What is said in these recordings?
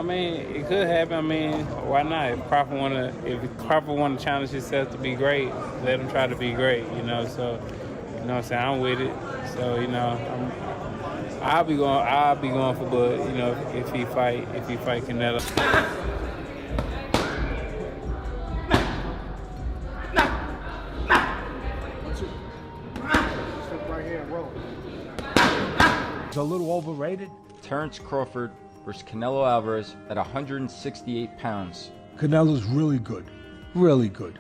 I mean, it could happen. I mean, why not? If Crawford wanna challenge himself to be great, let him try to be great. So you know what I'm saying. I'm with it. So I'll be going for Bud. If he fight Canelo. It's a little overrated. Terence Crawford versus Canelo Alvarez at 168 pounds. Canelo's really good. Really good.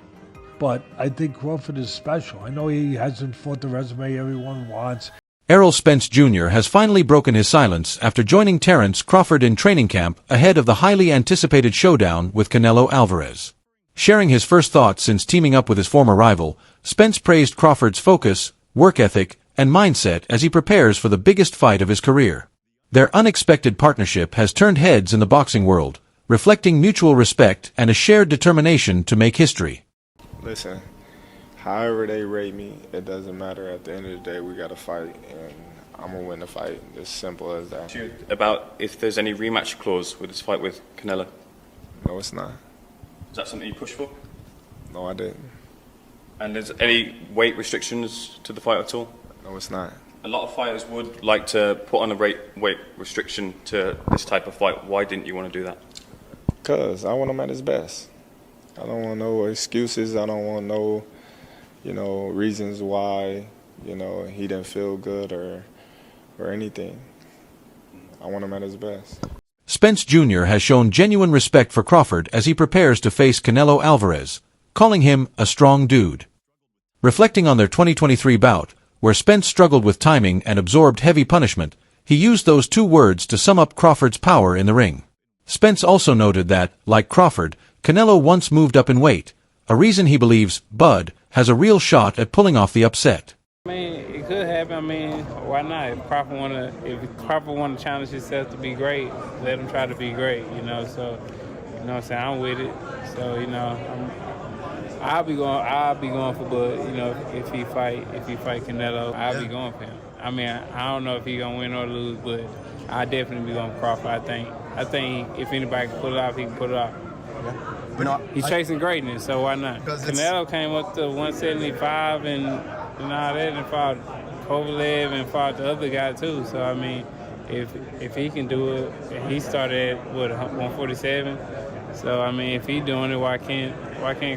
But I think Crawford is special. I know he hasn't fought the resume everyone wants. Errol Spence Jr. has finally broken his silence after joining Terence Crawford in training camp ahead of the highly anticipated showdown with Canelo Alvarez. Sharing his first thoughts since teaming up with his former rival, Spence praised Crawford's focus, work ethic, and mindset as he prepares for the biggest fight of his career. Their unexpected partnership has turned heads in the boxing world, reflecting mutual respect and a shared determination to make history. Listen, however they rate me, it doesn't matter. At the end of the day, we got to fight, and I'm going to win the fight. As simple as that. About if there's any rematch clause with this fight with Canelo? No, it's not. Is that something you push for? No, I didn't. And there's any weight restrictions to the fight at all? No, it's not. A lot of fighters would like to put on a weight restriction to this type of fight. Why didn't you want to do that? Because I want him at his best. I don't want no excuses. I don't want no, reasons why, he didn't feel good or anything. I want him at his best. Spence Jr. has shown genuine respect for Crawford as he prepares to face Canelo Alvarez, calling him a strong dude. Reflecting on their 2023 bout, where Spence struggled with timing and absorbed heavy punishment, he used those two words to sum up Crawford's power in the ring. Spence also noted that, like Crawford, Canelo once moved up in weight, a reason he believes Bud has a real shot at pulling off the upset. I mean, it could happen. I mean, why not? If Crawford wanna challenge himself to be great, let him try to be great. So you know what I'm saying. I'm with it. So I'll be going for Bud. If he fight Canelo, I'll be going for him. I mean, I don't know if he's gonna win or lose, but I definitely be going Crawford. I think if anybody can pull it off, he can pull it off. Yeah. He's chasing greatness, so why not? Canelo came up to 175 and all that, and fought Kovalev and fought the other guy too. So I mean, if he can do it, and he started at 147. So I mean, if he's doing it, why can't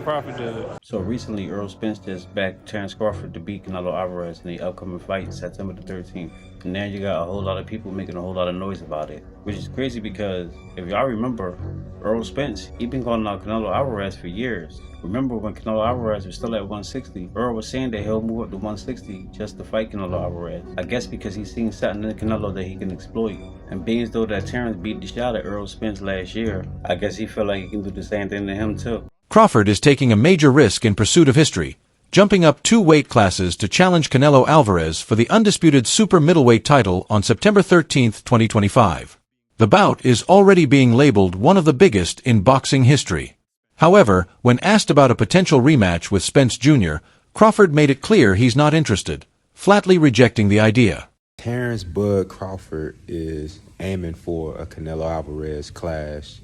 Crawford do it? So recently, Errol Spence just backed Terence Crawford to beat Canelo Alvarez in the upcoming fight, September the 13th. And now you got a whole lot of people making a whole lot of noise about it, which is crazy because if y'all remember, Errol Spence, he been calling out Canelo Alvarez for years. Remember when Canelo Alvarez was still at 160, Errol was saying that he'll move up to 160 just to fight Canelo Alvarez. I guess because he's seen something in Canelo that he can exploit. And being as though that Terence beat the shot at Errol Spence last year, I guess he felt like he can do the same thing to him too. Crawford is taking a major risk in pursuit of history, jumping up 2 weight classes to challenge Canelo Alvarez for the undisputed super middleweight title on September 13, 2025. The bout is already being labeled one of the biggest in boxing history. However, when asked about a potential rematch with Spence Jr., Crawford made it clear he's not interested, flatly rejecting the idea. Terence Bud Crawford is aiming for a Canelo Alvarez clash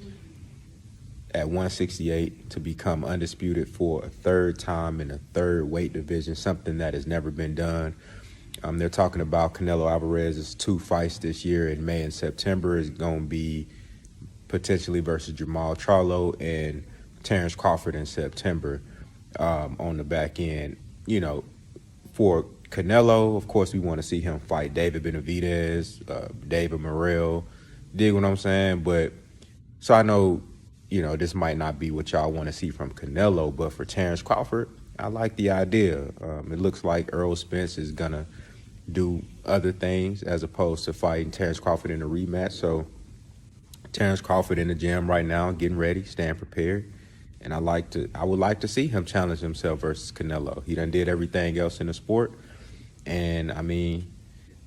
at 168 to become undisputed for a third time in a third weight division, something that has never been done. They're talking about Canelo Alvarez's 2 fights this year in May and September is going to be potentially versus Jamal Charlo and Terence Crawford in September on the back end. For Canelo, of course, we want to see him fight David Benavidez, David Morrell, dig what I'm saying? But so I know, this might not be what y'all want to see from Canelo, but for Terence Crawford, I like the idea. It looks like Errol Spence is going to do other things as opposed to fighting Terence Crawford in a rematch. So Terence Crawford in the gym right now, getting ready, staying prepared. And I would like to see him challenge himself versus Canelo. He done did everything else in the sport. And I mean,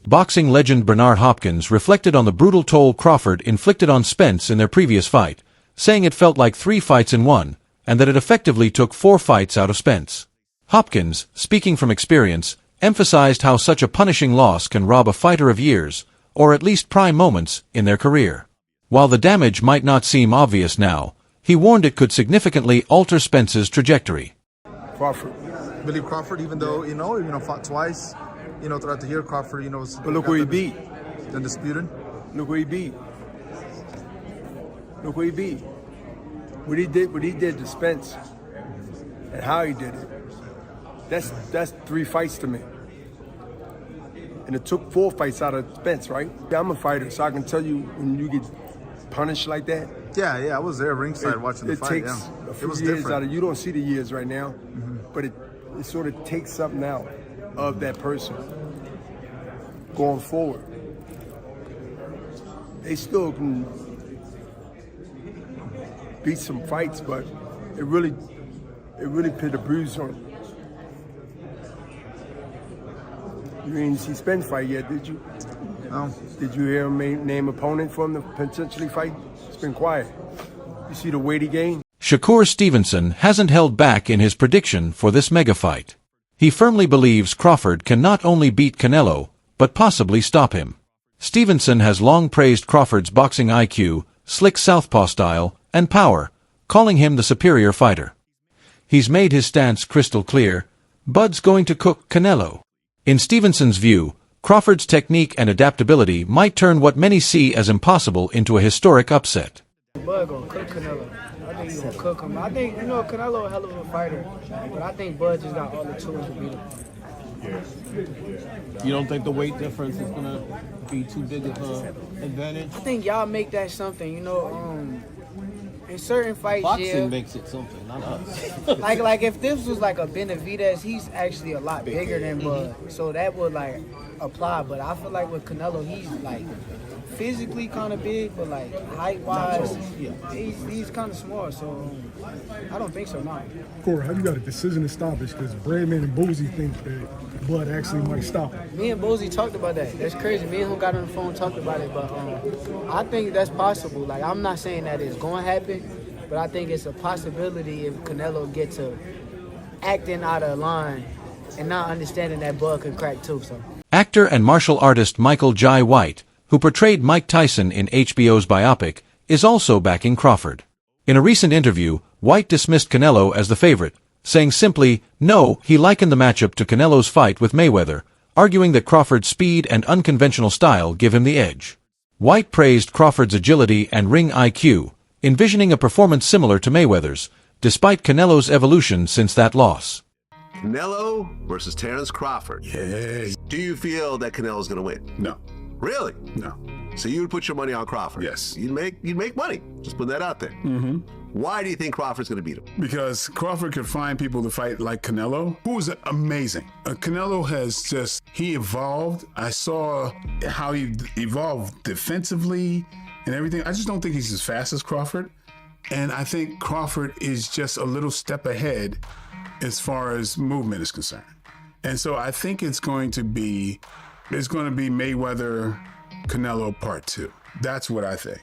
boxing legend Bernard Hopkins reflected on the brutal toll Crawford inflicted on Spence in their previous fight, saying it felt like 3 fights in one, and that it effectively took 4 fights out of Spence. Hopkins, speaking from experience, emphasized how such a punishing loss can rob a fighter of years, or at least prime moments, in their career. While the damage might not seem obvious now, he warned it could significantly alter Spence's trajectory. Crawford. Billy Crawford, even though, fought twice, throughout the year, Crawford, was... But look where he beat. Undisputed. Look where he beat. Look where he beat. What he did to Spence and how he did it, that's 3 fights to me. And it took 4 fights out of Spence, right? I'm a fighter, so I can tell you when you get punished like that. Yeah, I was there ringside watching the fight. It takes a few years out of, you don't see the years right now, but it sort of takes something out of that person going forward. They still can beat some fights, but it really put a bruise on it. You didn't see Spence fight yet, did you? No. Did you hear him name opponent for him to potentially fight? It's been quiet. You see the weight he gained? Shakur Stevenson hasn't held back in his prediction for this mega fight. He firmly believes Crawford can not only beat Canelo, but possibly stop him. Stevenson has long praised Crawford's boxing IQ, slick southpaw style, and power, calling him the superior fighter. He's made his stance crystal clear: Bud's going to cook Canelo. In Stevenson's view, Crawford's technique and adaptability might turn what many see as impossible into a historic upset. Bud gonna cook Canelo. I think he's gonna cook him. I think, Canelo a hell of a fighter, but I think Bud just got all the tools to beat him. You don't think the weight difference is gonna be too big of an advantage? I think y'all make that something, in certain fights, Boxing makes it something, not us. like if this was like a Benavidez, he's actually a lot bigger than Bud, so that would apply. But I feel like with Canelo, he's physically kind of big, but height-wise, he's kind of small. So I don't think so. No. Corey, how you got a decision established? Because Breadman and Boozy think that Bud actually might stop him. Me and Boozy talked about that. That's crazy. Me and him got on the phone and talked about it, but I think that's possible. I'm not saying that it's going to happen, but I think it's a possibility if Canelo gets to acting out of line and not understanding that Bud can crack too. So. Actor and martial artist Michael Jai White, who portrayed Mike Tyson in HBO's biopic, is also backing Crawford. In a recent interview, White dismissed Canelo as the favorite, saying simply, no. He likened the matchup to Canelo's fight with Mayweather, arguing that Crawford's speed and unconventional style give him the edge. White praised Crawford's agility and ring IQ, envisioning a performance similar to Mayweather's, despite Canelo's evolution since that loss. Canelo versus Terence Crawford. Yeah. Do you feel that Canelo's going to win? No. Really? No. So you would put your money on Crawford? Yes. You'd make money. Just put that out there. Mm-hmm. Why do you think Crawford's going to beat him? Because Crawford could find people to fight like Canelo, who is amazing. Canelo has he evolved. I saw how he evolved defensively and everything. I just don't think he's as fast as Crawford. And I think Crawford is just a little step ahead as far as movement is concerned. And so I think it's going to be Mayweather Canelo Part 2. That's what I think.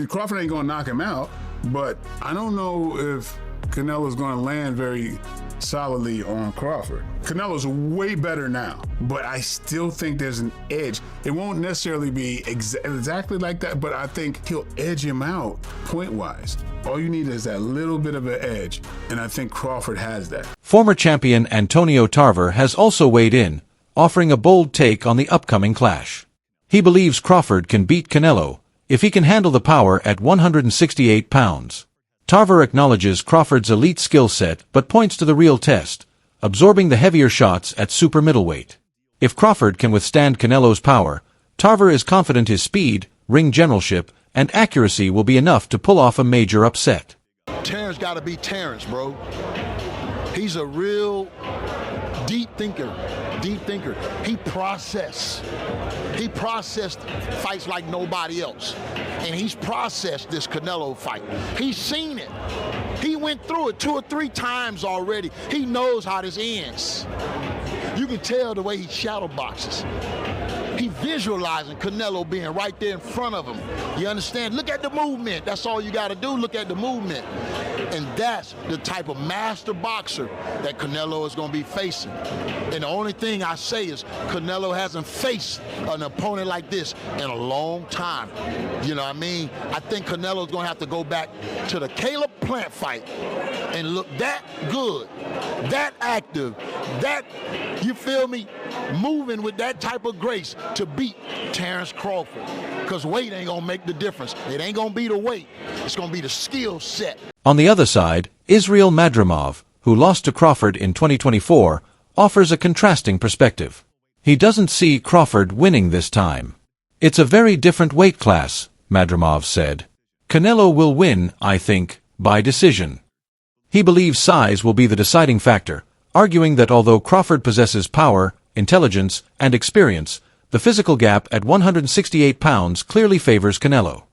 Crawford ain't gonna knock him out, but I don't know if Canelo's gonna land very solidly on Crawford. Canelo's way better now, but I still think there's an edge. It won't necessarily be exactly like that, but I think he'll edge him out point-wise. All you need is that little bit of an edge, and I think Crawford has that. Former champion Antonio Tarver has also weighed in, offering a bold take on the upcoming clash. He believes Crawford can beat Canelo if he can handle the power at 168 pounds. Tarver acknowledges Crawford's elite skill set but points to the real test, absorbing the heavier shots at super middleweight. If Crawford can withstand Canelo's power, Tarver is confident his speed, ring generalship, and accuracy will be enough to pull off a major upset. Terence got to be Terence, bro. He's a real deep thinker. He processed fights like nobody else. And he's processed this Canelo fight. He's seen it. He went through it 2 or 3 times already. He knows how this ends. You can tell the way he shadow boxes. He visualizing Canelo being right there in front of him. You understand? Look at the movement. That's all you got to do. Look at the movement. And that's the type of master boxer that Canelo is going to be facing. And the only thing I say is Canelo hasn't faced an opponent like this in a long time. You know what I mean? I think Canelo's going to have to go back to the Caleb Plant fight and look that good, that active, that, you feel me, moving with that type of grace to beat Terence Crawford. Because weight ain't going to make the difference. It ain't going to be the weight. It's going to be the skill set. On the other side, Israel Madrimov, who lost to Crawford in 2024, offers a contrasting perspective. He doesn't see Crawford winning this time. It's a very different weight class, Madrimov said. Canelo will win, I think, by decision. He believes size will be the deciding factor, arguing that although Crawford possesses power, intelligence, and experience, the physical gap at 168 pounds clearly favors Canelo.